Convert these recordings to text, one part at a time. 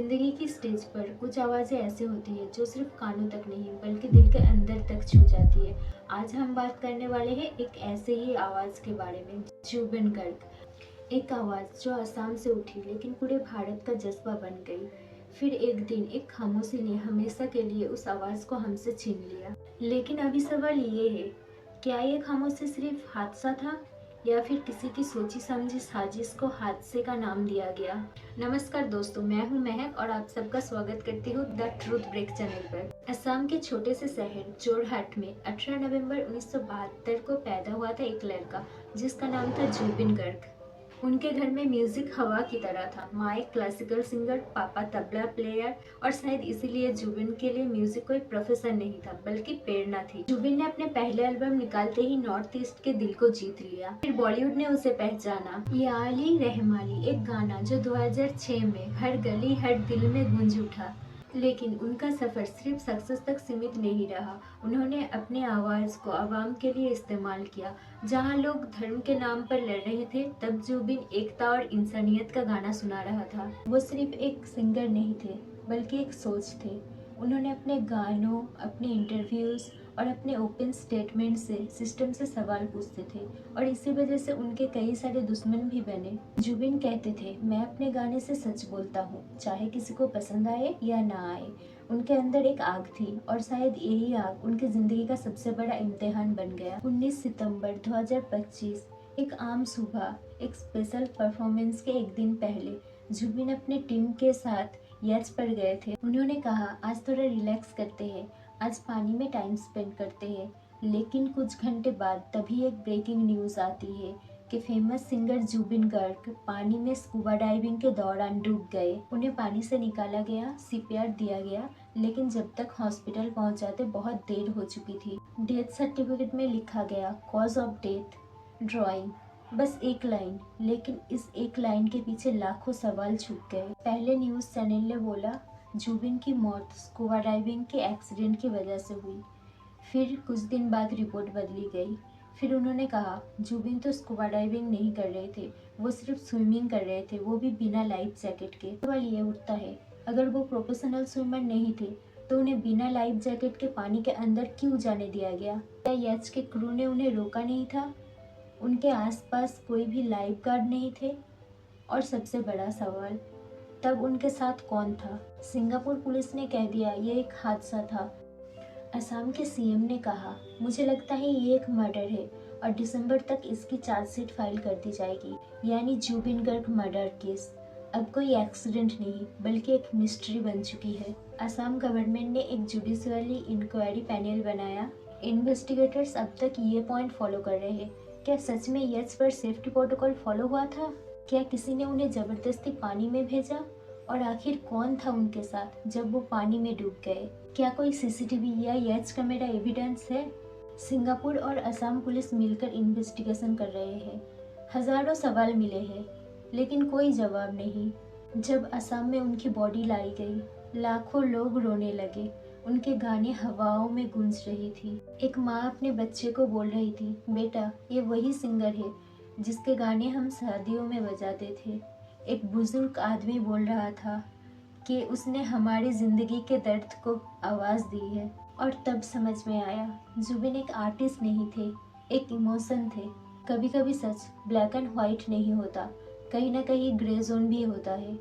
जिंदगी की स्टेज पर कुछ आवाज़ें ऐसी होती हैं जो सिर्फ कानों तक नहीं बल्कि दिल के अंदर तक छू जाती है। आज हम बात करने वाले हैं एक ऐसे ही आवाज़ के बारे में, जुबिन गर्ग। एक आवाज़ जो असम से उठी लेकिन पूरे भारत का जज्बा बन गई। फिर एक दिन एक खामोशी ने हमेशा के लिए उस आवाज़ को हमसे छीन लिया। लेकिन अभी सवाल ये है, क्या ये खामोशी सिर्फ हादसा था या फिर किसी की सोची समझी साजिश को हादसे का नाम दिया गया। नमस्कार दोस्तों, मैं हूं महक और आप सबका स्वागत करती हूं द ट्रूथ ब्रेक चैनल पर। असम के छोटे से शहर जोरहाट में 18 नवंबर 1972 को पैदा हुआ था एक लड़का जिसका नाम था जुबिन गर्ग। उनके घर में म्यूजिक हवा की तरह था। माँ एक क्लासिकल सिंगर, पापा तबला प्लेयर, और शायद इसीलिए जुबिन के लिए म्यूजिक कोई प्रोफेशन नहीं था बल्कि प्रेरणा थी। जुबिन ने अपने पहले एल्बम निकालते ही नॉर्थ ईस्ट के दिल को जीत लिया। फिर बॉलीवुड ने उसे पहचाना। या अली रहमानी, एक गाना जो 2006 में हर गली हर दिल में गूंज उठा। लेकिन उनका सफर सिर्फ सक्सेस तक सीमित नहीं रहा। उन्होंने अपनी आवाज को आवाम के लिए इस्तेमाल किया। जहां लोग धर्म के नाम पर लड़ रहे थे, तब जुबिन एकता और इंसानियत का गाना सुना रहा था। वो सिर्फ एक सिंगर नहीं थे बल्कि एक सोच थे। उन्होंने अपने गानों, अपने इंटरव्यूज और अपने ओपन स्टेटमेंट से सिस्टम से सवाल पूछते थे, और इसी वजह से उनके कई सारे दुश्मन भी बने। जुबिन कहते थे, मैं अपने गाने से सच बोलता हूँ, चाहे किसी को पसंद आए या ना आए। उनके अंदर एक आग थी और शायद यही आग उनकी जिंदगी का सबसे बड़ा इम्तिहान बन गया। 19 सितंबर 2025, एक आम सुबह, एक स्पेशल परफॉर्मेंस के एक दिन पहले जुबिन अपने टीम के साथ यच पर गए थे। उन्होंने कहा, आज थोड़ा रिलैक्स करते हैं, आज पानी में टाइम स्पेंड करते हैं। लेकिन कुछ घंटे बाद तभी एक ब्रेकिंग न्यूज़ आती है कि फेमस सिंगर जुबिन गर्ग पानी में स्कूबा डाइविंग के दौरान डूब गए। उन्हें पानी से निकाला गया, सीपीआर दिया गया, लेकिन जब तक हॉस्पिटल पहुंचाते बहुत देर हो चुकी थी। डेथ सर्टिफिकेट में लिखा गया कॉज ऑफ डेथ ड्राइंग, बस एक लाइन, लेकिन इस एक लाइन के पीछे लाखों सवाल छुप गए। पहले न्यूज़ चैनल ने बोला जुबिन की मौत स्कूबा डाइविंग के एक्सीडेंट की वजह से हुई। फिर कुछ दिन बाद रिपोर्ट बदली गई। फिर उन्होंने कहा, जुबिन तो स्कूबा डाइविंग नहीं कर रहे थे, वो सिर्फ स्विमिंग कर रहे थे, वो भी बिना लाइफ जैकेट के। सवाल ये उठता है, अगर वो प्रोफेशनल स्विमर नहीं थे तो उन्हें बिना लाइफ जैकेट के पानी के अंदर क्यों जाने दिया गया? क्या यच के क्रू ने उन्हें रोका नहीं था? उनके आसपास कोई भी लाइफ गार्ड नहीं थे? और सबसे बड़ा सवाल, तब उनके साथ कौन था? सिंगापुर पुलिस ने कह दिया ये एक हादसा था। असम के सीएम ने कहा, मुझे लगता है ये एक मर्डर है और दिसंबर तक इसकी चार्जशीट फाइल कर दी जाएगी। यानी जुबिन गर्ग मर्डर केस अब कोई एक्सीडेंट नहीं बल्कि एक मिस्ट्री बन चुकी है। असम गवर्नमेंट ने एक जुडिशियली इंक्वायरी पैनल बनाया। इन्वेस्टिगेटर्स अब तक ये पॉइंट फॉलो कर रहे हैं, क्या सच में यच पर सेफ्टी प्रोटोकॉल फॉलो हुआ था? क्या किसी ने उन्हें जबरदस्ती पानी में भेजा? और आखिर कौन था उनके साथ जब वो पानी में डूब गए? क्या कोई सीसीटीवी या यच कैमरा एविडेंस है? सिंगापुर और असम पुलिस मिलकर इन्वेस्टिगेशन कर रहे हैं। हजारों सवाल मिले हैं लेकिन कोई जवाब नहीं। जब असम में उनकी बॉडी लाई गई, लाखों लोग रोने लगे। उनके गाने हवाओं में गूंज रही थी। एक माँ अपने बच्चे को बोल रही थी, बेटा ये वही सिंगर है जिसके गाने हम शादियों में बजाते थे। एक बुजुर्ग आदमी बोल रहा था कि उसने हमारी जिंदगी के दर्द को आवाज़ दी है। और तब समझ में आया, जुबिन एक आर्टिस्ट नहीं थे, एक इमोशन थे। कभी कभी सच ब्लैक एंड वाइट नहीं होता, कहीं ना कहीं ग्रे जोन भी होता है,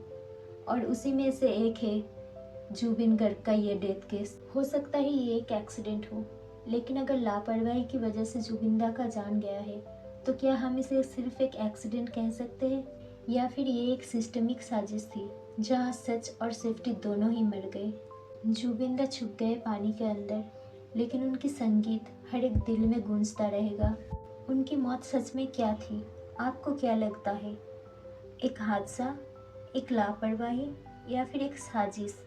और उसी में से एक है जुबिन गर्ग का ये डेथ केस। हो सकता है ये एक एक्सीडेंट हो, लेकिन अगर लापरवाही की वजह से जुबिंदा का जान गया है तो क्या हम इसे सिर्फ एक एक्सीडेंट कह सकते हैं, या फिर ये एक सिस्टमिक साजिश थी जहाँ सच और सेफ्टी दोनों ही मर गए? जुबिंदा छुप गए पानी के अंदर, लेकिन उनकी संगीत हर एक दिल में गूंजता रहेगा। उनकी मौत सच में क्या थी? आपको क्या लगता है? एक हादसा, एक लापरवाही, या फिर एक साजिश?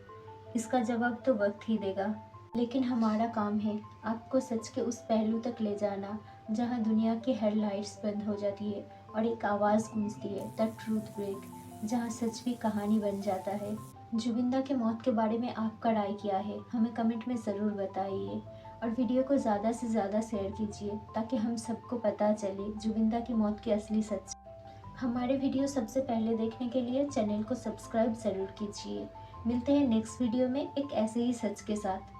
इसका जवाब तो वक्त ही देगा। लेकिन हमारा काम है आपको सच के उस पहलू तक ले जाना जहां दुनिया की हर लाइट्स बंद हो जाती है और एक आवाज़ गूंजती है, द ट्रूथ ब्रेक, जहां सच भी कहानी बन जाता है। जुबिंदा के मौत के बारे में आपका राय क्या है? हमें कमेंट में ज़रूर बताइए, और वीडियो को ज़्यादा से ज़्यादा शेयर कीजिए ताकि हम सबको पता चले जुबिंदा की मौत की असली सच। हमारे वीडियो सबसे पहले देखने के लिए चैनल को सब्सक्राइब ज़रूर कीजिए। मिलते हैं नेक्स्ट वीडियो में एक ऐसे ही सच के साथ।